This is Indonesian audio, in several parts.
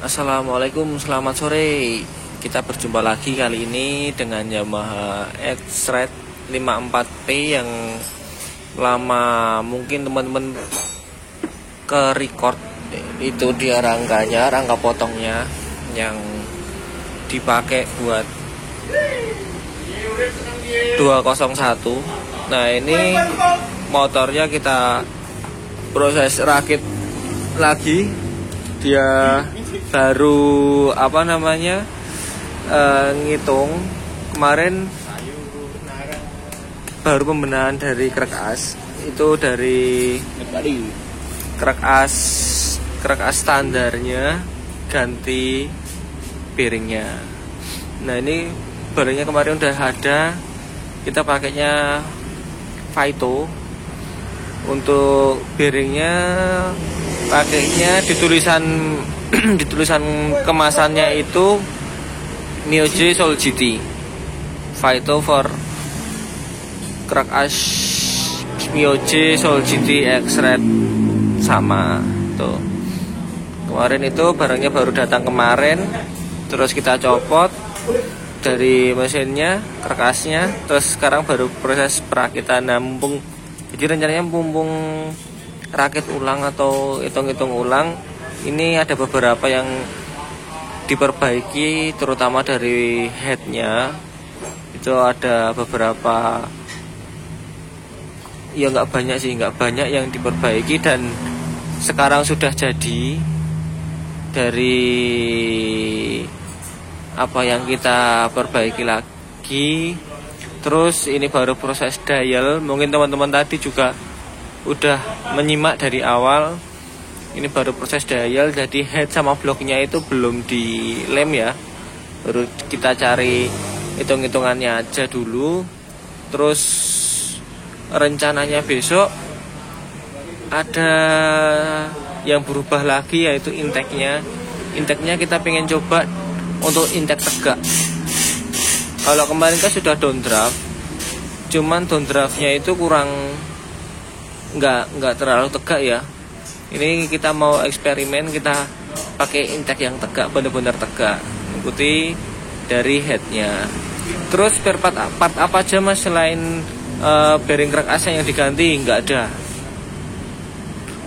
Assalamualaikum, selamat sore. Kita berjumpa lagi kali ini dengan Yamaha X-Red 54P yang lama mungkin teman-teman ke record. Itu dia rangkanya, rangka potongnya yang dipakai buat 201. Nah, ini motornya kita proses rakit lagi. Dia baru ngitung kemarin, baru pembenahan dari krek as. Itu dari krek as standarnya ganti bearingnya. Nah, ini bearingnya kemarin udah ada, kita pakainya Vito. Untuk bearingnya pakainya di tulisan kemasannya itu Mio-J Soul GT Vito for Crack Ash Mio-J Soul GT X-Red sama tuh. Kemarin itu barangnya baru datang kemarin, terus kita copot dari mesinnya, kerkasnya, terus sekarang baru proses perakitan. Nah, jadi rencananya mumpung rakit ulang atau hitung-hitung ulang, ini ada beberapa yang diperbaiki, terutama dari headnya. Itu ada beberapa, ya nggak banyak yang diperbaiki, dan sekarang sudah jadi dari apa yang kita perbaiki lagi. Terus ini baru proses dial, mungkin teman-teman tadi juga udah menyimak dari awal. Ini baru proses dial, jadi head sama bloknya itu belum dilem ya, baru kita cari hitung-hitungannya aja dulu. Terus rencananya besok ada yang berubah lagi, yaitu intake-nya kita pengen coba untuk intake tegak. Kalau kemarin kan sudah downdraft, cuman downdraftnya itu kurang, nggak terlalu tegak ya. Ini kita mau eksperimen, kita pakai intake yang tegak, benar-benar tegak, ikuti dari headnya. Terus spare part apa aja mas selain bearing crack as yang diganti? Nggak ada.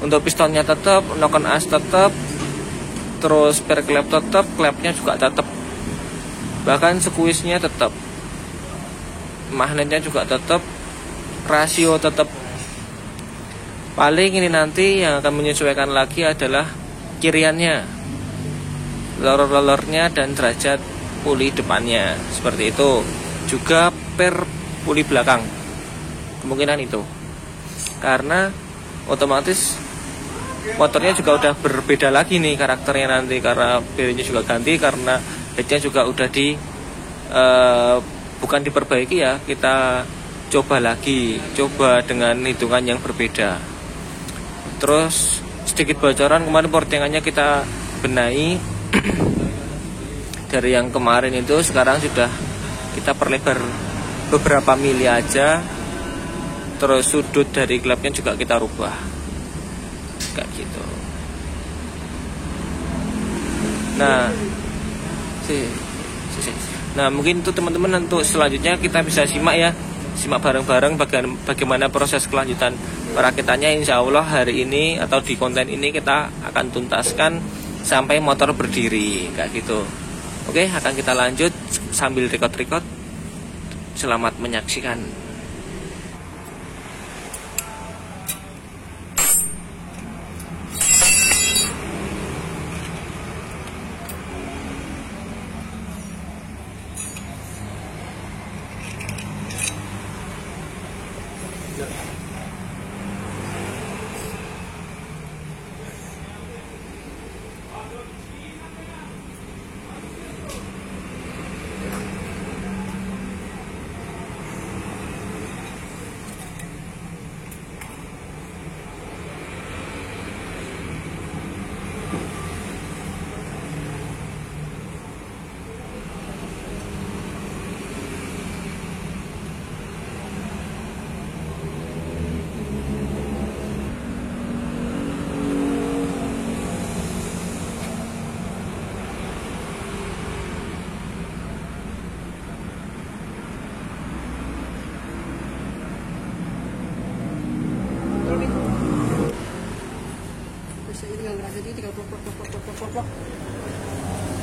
Untuk pistonnya tetap, knock-on as tetap, terus spare klep tetap, klepnya juga tetap, bahkan squeeze-nya tetap, magnetnya juga tetap, rasio tetap. Paling ini nanti yang akan menyesuaikan lagi adalah kiriannya, roller-rollernya, dan derajat puli depannya, seperti itu. Juga per puli belakang, kemungkinan itu, karena otomatis motornya juga udah berbeda lagi nih karakternya nanti, karena bearingnya juga ganti, karena headnya juga udah bukan diperbaiki ya, kita coba dengan hitungan yang berbeda. Terus sedikit bocoran, kemarin portingannya kita benahi dari yang kemarin itu, sekarang sudah kita perlebar beberapa mili aja. Terus sudut dari klepnya juga kita rubah kayak gitu. Nah, mungkin itu teman-teman, untuk selanjutnya kita bisa simak bareng-bareng bagaimana proses kelanjutan perakitannya. Insya Allah hari ini atau di konten ini kita akan tuntaskan sampai motor berdiri kayak gitu. Oke, akan kita lanjut sambil record. Selamat menyaksikan.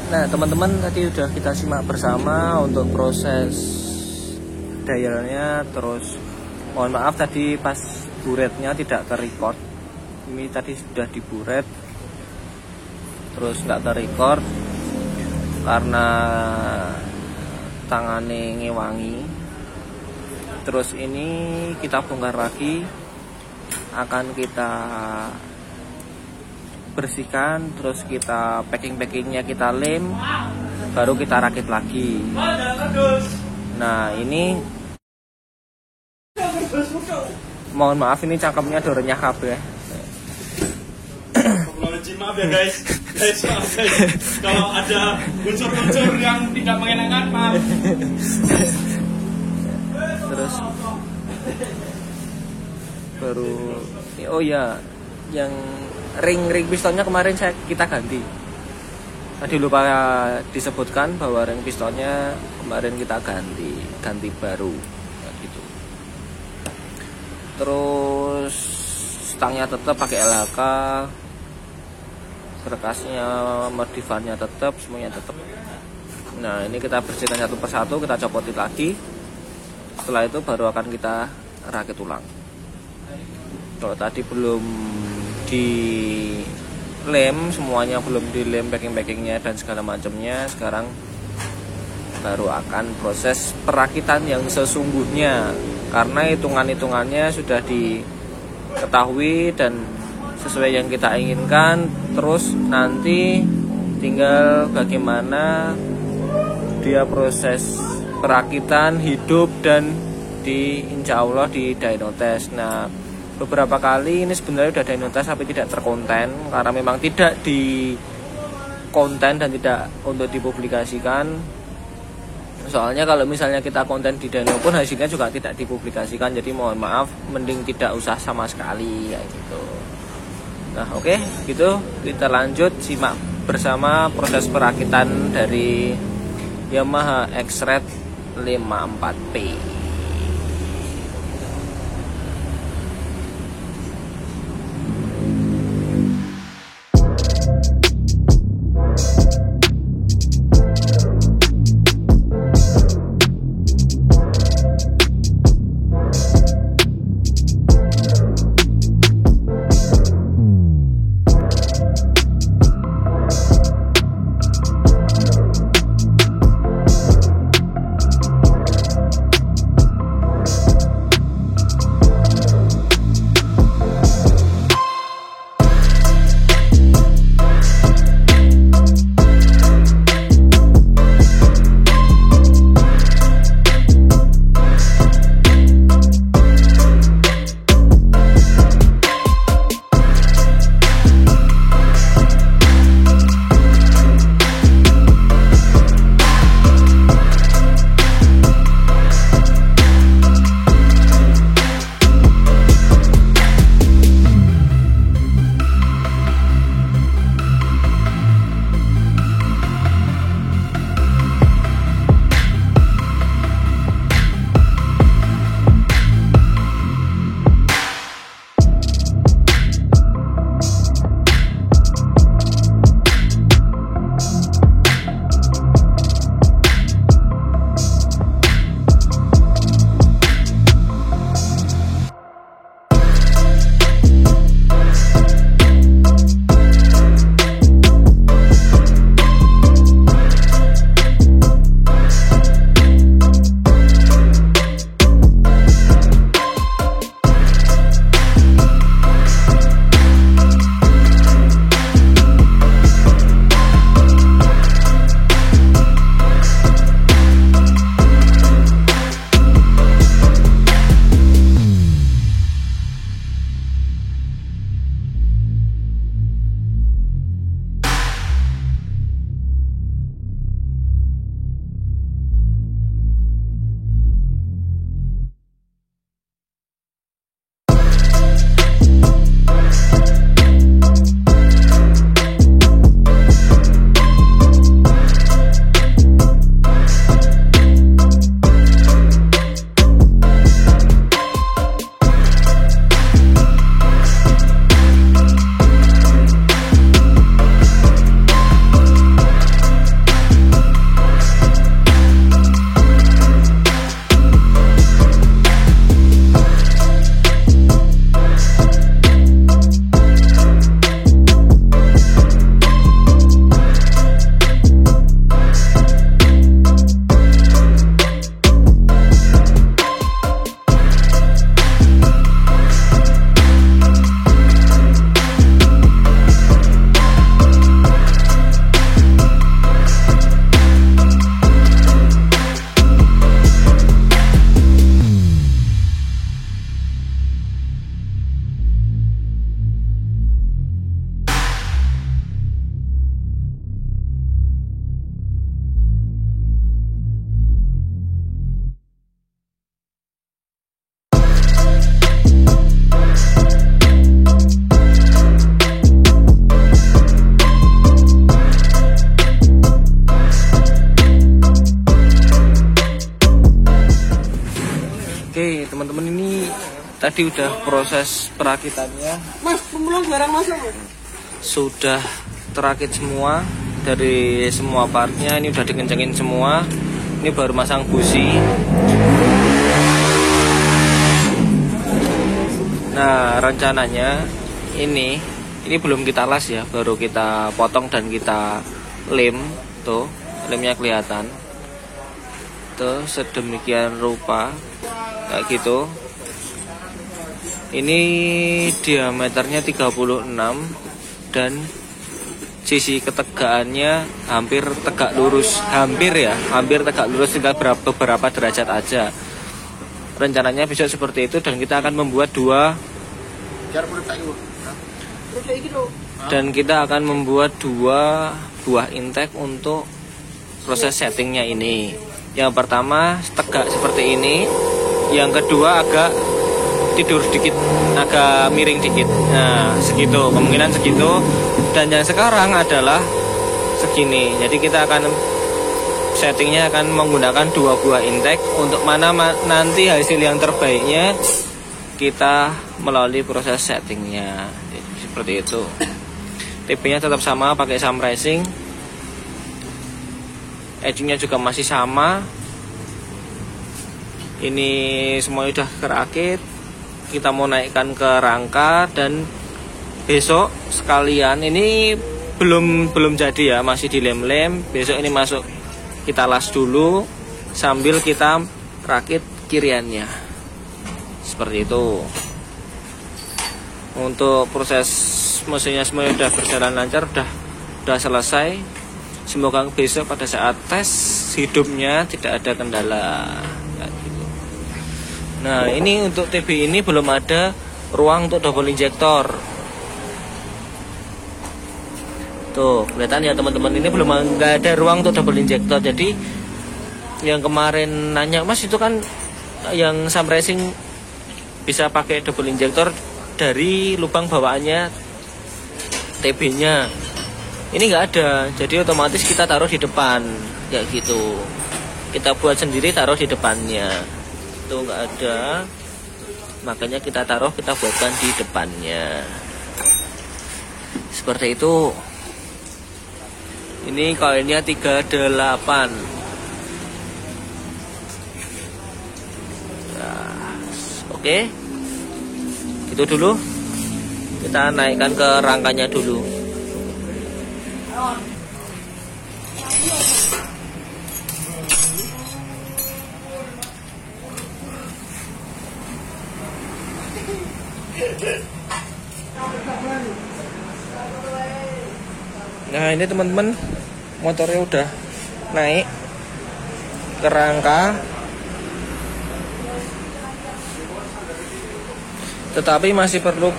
Nah teman-teman, tadi udah kita simak bersama untuk proses dialnya. Terus mohon maaf tadi pas buretnya tidak terrecord. Ini tadi sudah diburet terus nggak terrecord karena tangannya ngewangi. Terus ini kita bongkar lagi, akan kita bersihkan, terus kita packing-packingnya kita lem, baru kita rakit lagi. Nah ini mohon maaf ini cangkemnya dorenya kabeh. Maaf ya guys, maaf guys. Kalau ada unsur-unsur yang tidak mengenakan, maaf. Terus baru, oh ya, yang ring pistonnya kemarin kita ganti. Tadi lupa disebutkan bahwa ring pistonnya kemarin kita ganti baru, gitu. Terus stangnya tetap pakai LHK, berkasnya, modifannya tetap, semuanya tetap. Nah ini kita bersihkan satu persatu, kita copotin lagi. Setelah itu baru akan kita rakit ulang. Kalau tadi belum dilem, semuanya belum dilem, packing-packingnya dan segala macamnya, sekarang baru akan proses perakitan yang sesungguhnya, karena hitungan-hitungannya sudah diketahui dan sesuai yang kita inginkan. Terus nanti tinggal bagaimana dia proses perakitan hidup dan insya Allah di dyno test. Nah beberapa kali ini sebenarnya udah dyno test tapi tidak terkonten karena memang tidak di konten dan tidak untuk dipublikasikan. Soalnya kalau misalnya kita konten di dyno pun hasilnya juga tidak dipublikasikan, jadi mohon maaf, mending tidak usah sama sekali kayak gitu. Nah oke, gitu kita lanjut simak bersama proses perakitan dari Yamaha X-Red 54P. Oke teman-teman, ini tadi udah proses perakitannya. Mas, pemulung barang masuk. Sudah terakit semua dari semua partnya. Ini udah dikencengin semua. Ini baru masang busi. Nah rencananya ini belum kita las ya, baru kita potong dan kita lem. Tuh lemnya kelihatan tuh sedemikian rupa kayak gitu. Ini diameternya 36 dan sisi ketegaannya hampir tegak lurus, hampir tegak lurus, tinggal beberapa derajat aja. Rencananya besok seperti itu, dan kita akan membuat dua buah intake untuk proses settingnya ini. Yang pertama tegak seperti ini, yang kedua agak tidur dikit, agak miring dikit. Nah segitu, kemungkinan segitu. Dan yang sekarang adalah segini. Jadi kita akan settingnya akan menggunakan dua buah intake. Untuk mana nanti hasil yang terbaiknya kita melalui proses settingnya. Jadi, seperti itu. TP-nya tetap sama, pakai Sam Racing. Edging-nya juga masih sama. Ini semuanya udah kerakit. Kita mau naikkan ke rangka, dan besok sekalian, ini belum jadi ya, masih dilem-lem. Besok ini masuk kita las dulu sambil kita rakit kiriannya. Seperti itu. Untuk proses mesinnya semuanya udah berjalan lancar, udah selesai. Semoga besok pada saat tes hidupnya tidak ada kendala. Nah ini untuk TB ini belum ada ruang untuk double injektor. Tuh kelihatan ya teman-teman, ini belum nggak ada ruang untuk double injektor. Jadi yang kemarin nanya, Mas itu kan yang Sam Racing bisa pakai double injektor dari lubang bawaannya TB-nya. Ini nggak ada, jadi otomatis kita taruh di depan kayak gitu. Kita buat sendiri, taruh di depannya. Tuh nggak ada, makanya kita buatkan di depannya. Seperti itu. Ini koilnya 38. Nah, oke. Itu dulu. Kita naikkan ke rangkanya dulu. Nah ini teman-teman, motornya udah naik ke rangka, tetapi masih perlu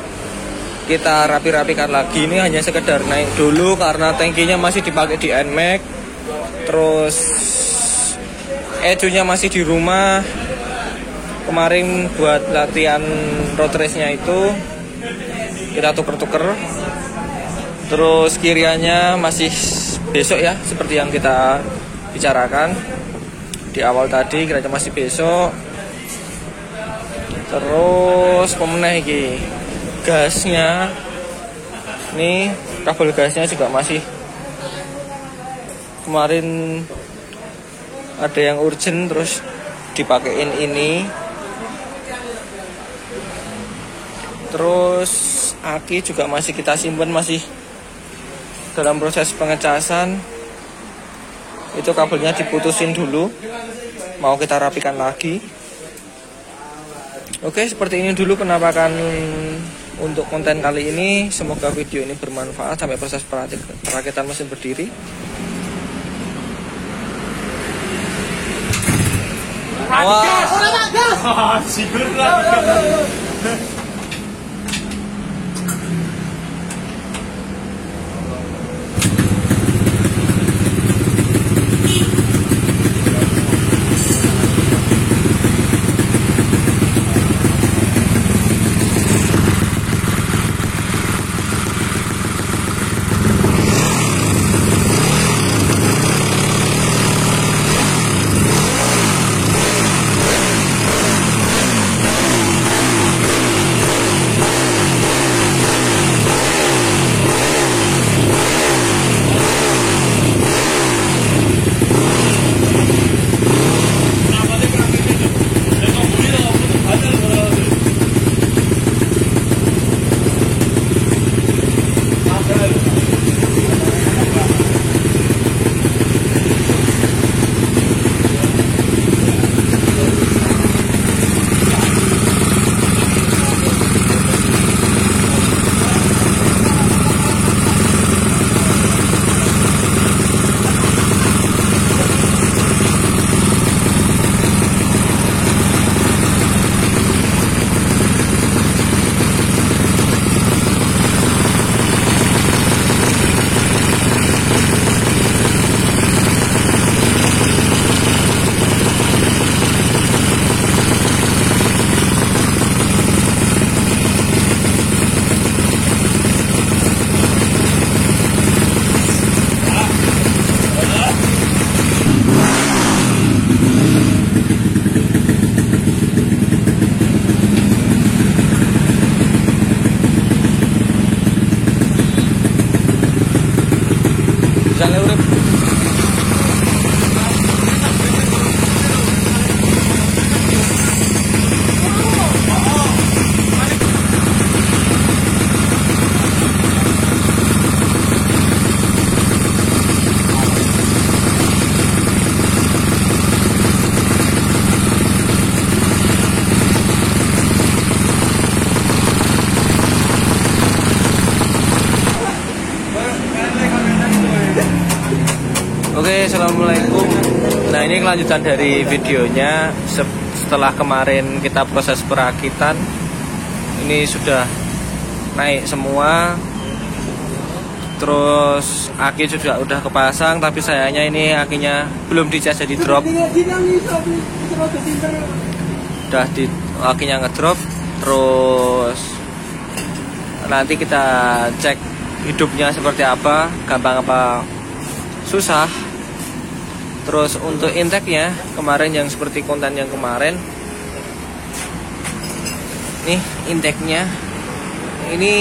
kita rapi-rapikan lagi. Ini hanya sekedar naik dulu karena tangkinya masih dipakai di NMAX. Terus ECU-nya masih di rumah. Kemarin buat latihan road race-nya itu kita tuker-tuker. Terus kiriannya masih besok ya, seperti yang kita bicarakan di awal tadi, kira-kira masih besok. Terus pemenang ini gasnya, nih kabel gasnya juga masih, kemarin ada yang urgent terus dipakein ini. Terus aki juga masih kita simpan, masih dalam proses pengecasan. Itu kabelnya diputusin dulu, mau kita rapikan lagi. Oke, seperti ini dulu penampakan untuk konten kali ini. Semoga video ini bermanfaat sampai proses perakitan mesin berdiri. Wah, Oke, assalamualaikum. Nah, ini kelanjutan dari videonya. Setelah kemarin kita proses perakitan, ini sudah naik semua. Terus aki juga udah kepasang, tapi sayangnya ini akinya belum dicas jadi drop. Udah akinya ngedrop. Terus nanti kita cek hidupnya seperti apa, gampang apa susah. Terus untuk intake-nya kemarin yang seperti konten yang kemarin, nih intake-nya ini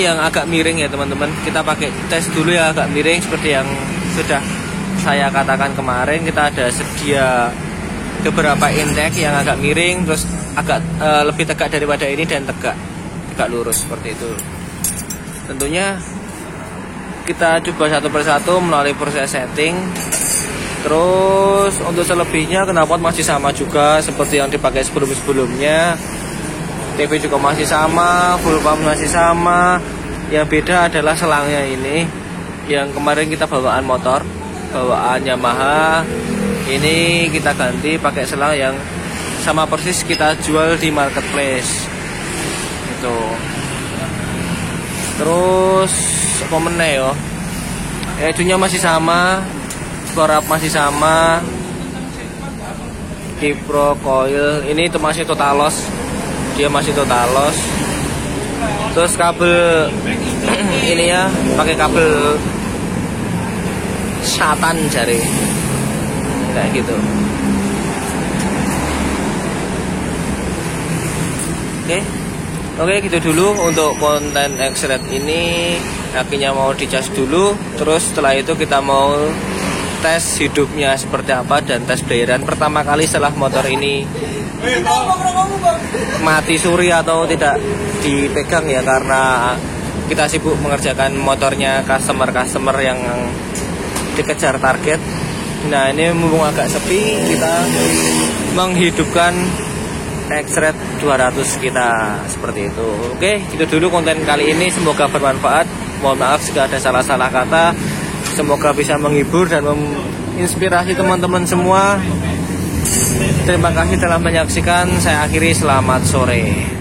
yang agak miring ya teman-teman. Kita pakai tes dulu ya agak miring seperti yang sudah saya katakan kemarin. Kita ada sedia beberapa intake yang agak miring, terus agak lebih tegak daripada ini dan tegak lurus seperti itu. Tentunya kita coba satu persatu melalui proses setting. Terus untuk selebihnya knalpot masih sama juga seperti yang dipakai sebelum-sebelumnya. TV juga masih sama, full pump masih sama. Yang beda adalah selangnya ini. Yang kemarin kita bawaan motor, bawaan Yamaha. Ini kita ganti pakai selang yang sama persis kita jual di marketplace. Gitu. Terus apa meneh yo? Edunya masih sama, skorap masih sama, Kipro coil ini itu masih totalos, dia masih totalos. Terus kabel ini ya pakai kabel satan jari kayak gitu. Oke, gitu dulu untuk konten X-Red ini. Akhirnya mau dicas dulu. Terus setelah itu kita mau tes hidupnya seperti apa dan tes bayaran pertama kali setelah motor ini mati suri atau tidak dipegang ya, karena kita sibuk mengerjakan motornya customer yang dikejar target. Nah, ini mumpung agak sepi, kita menghidupkan X-Red 200 kita seperti itu. Oke, itu dulu konten kali ini. Semoga bermanfaat. Mohon maaf jika ada salah-salah kata. Semoga bisa menghibur dan menginspirasi teman-teman semua. Terima kasih telah menyaksikan. Saya akhiri, selamat sore.